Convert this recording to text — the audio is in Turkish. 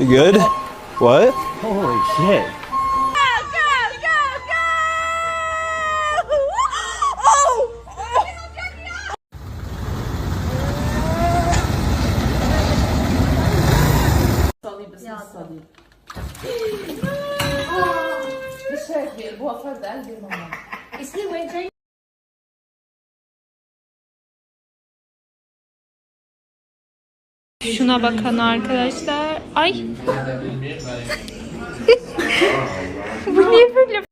You good? What? Holy shit. Şuna bakın arkadaşlar. Ay. Bu niye böyle